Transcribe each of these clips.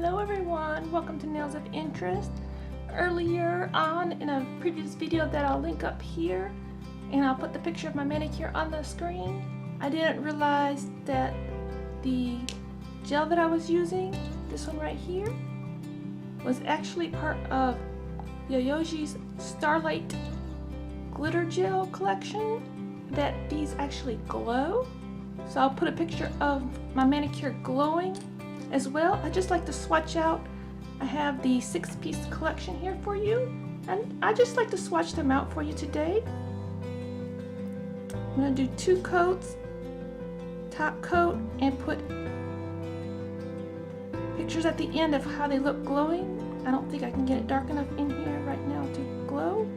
Hello everyone, welcome to Nails of Interest. Earlier on in a previous video that I'll link up here, and I'll put the picture of my manicure on the screen, I didn't realize that the gel that I was using, this one right here, was actually part of Yayoge's Starlight glitter gel collection, that these actually glow. So I'll put a picture of my manicure glowing as well. I just like to swatch out. I have the 6-piece collection here for you, and I just like to swatch them out for you today. I'm going to do 2 coats, top coat, and put pictures at the end of how they look glowing. I don't think I can get it dark enough in here right now to glow.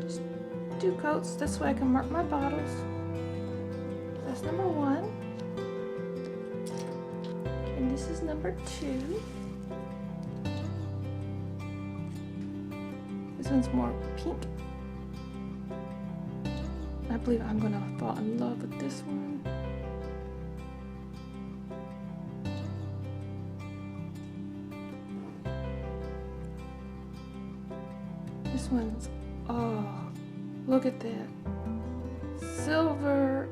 Just 2 coats, this way I can mark my bottles. That's number 1. And this is number 2. This one's more pink. I believe I'm gonna fall in love with this one. This one's, oh, look at that. Silver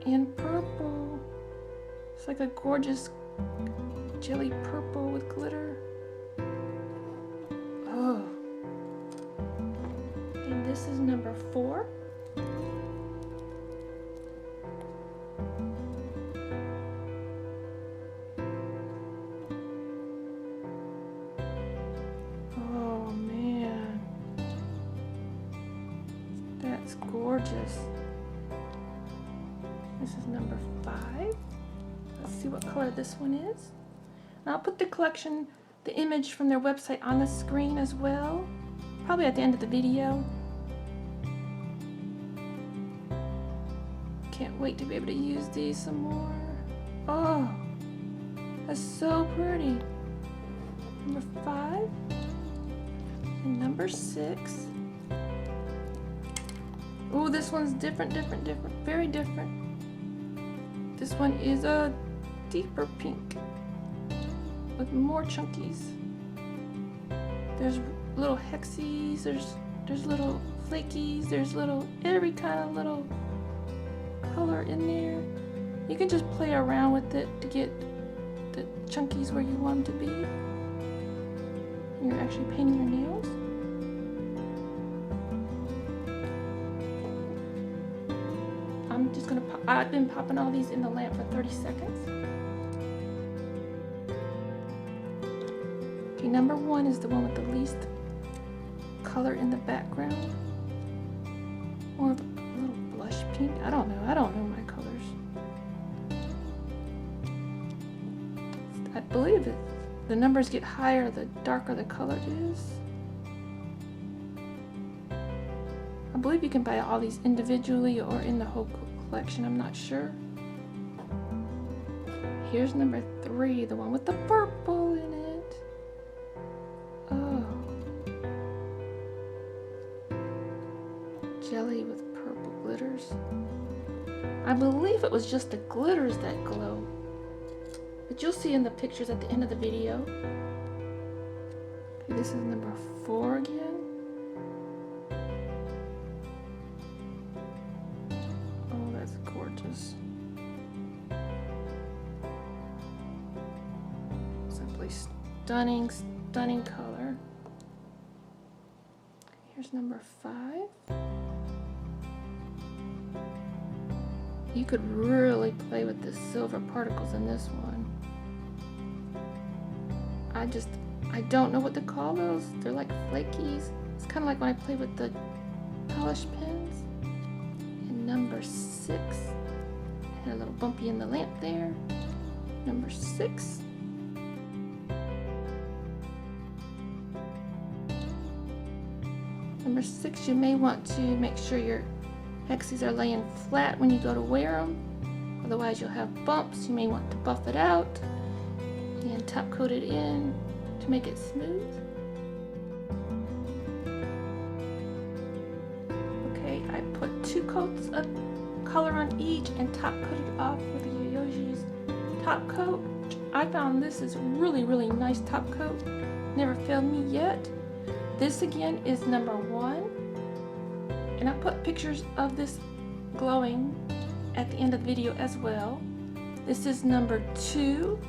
and purple. It's like a gorgeous jelly purple with glitter. Oh. And this is number 4. Oh man. That's gorgeous. This is number 5. Let's see what color this one is. And I'll put the collection, the image from their website on the screen as well, probably at the end of the video. Can't wait to be able to use these some more. Oh, that's so pretty. Number 5 and number 6. Oh, this one's different, very different. This one is a deeper pink with more chunkies. There's little hexies, there's little flakies, there's little, every kind of little color in there. You can just play around with it to get the chunkies where you want them to be. You're actually painting your nails. I'm just gonna pop, I've been popping all these in the lamp for 30 seconds. Okay, number 1 is the one with the least color in the background. More of a little blush pink. I don't know my colors. I believe it. The numbers get higher the darker the color is. I believe you can buy all these individually or in the whole collection, I'm not sure. Here's number 3, the one with the purple in it. Oh. Jelly with purple glitters. I believe it was just the glitters that glow. But you'll see in the pictures at the end of the video. Okay, this is number 4 again. Gorgeous. Simply stunning, stunning color. Here's number 5. You could really play with the silver particles in this one. I don't know what to call those. They're like flakies. It's kind of like when I play with the polish pens. And number 6. Had a little bumpy in the lamp there. Number 6. Number 6, you may want to make sure your hexies are laying flat when you go to wear them. Otherwise you'll have bumps. You may want to buff it out and top coat it in to make it smooth. Okay, I put 2 coats of color on each and top coated off with the Yayoge's top coat. I found this is really nice top coat. Never failed me yet. This again is number 1. And I put pictures of this glowing at the end of the video as well. This is number 2.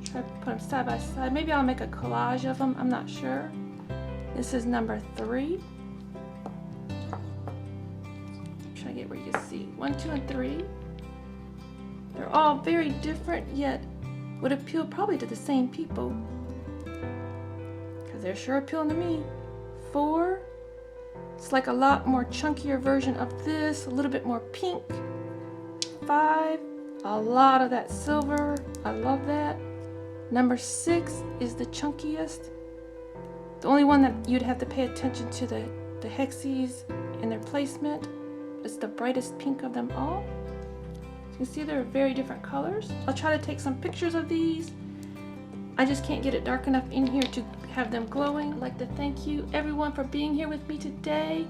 Try to put them side by side. Maybe I'll make a collage of them. I'm not sure. This is number 3. Try to get where you can see 1, 2, and 3. They're all very different, yet would appeal probably to the same people, because they're sure appealing to me. 4. It's like a lot more chunkier version of this, a little bit more pink. 5. A lot of that silver. I love that. Number 6 is the chunkiest. The only one that you'd have to pay attention to the hexes and their placement. It's the brightest pink of them all. You can see they're very different colors. I'll try to take some pictures of these. I just can't get it dark enough in here to have them glowing. I'd like to thank you everyone for being here with me today.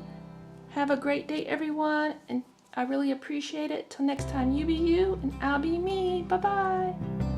Have a great day everyone, and I really appreciate it. Till next time, you be you and I'll be me. Bye bye.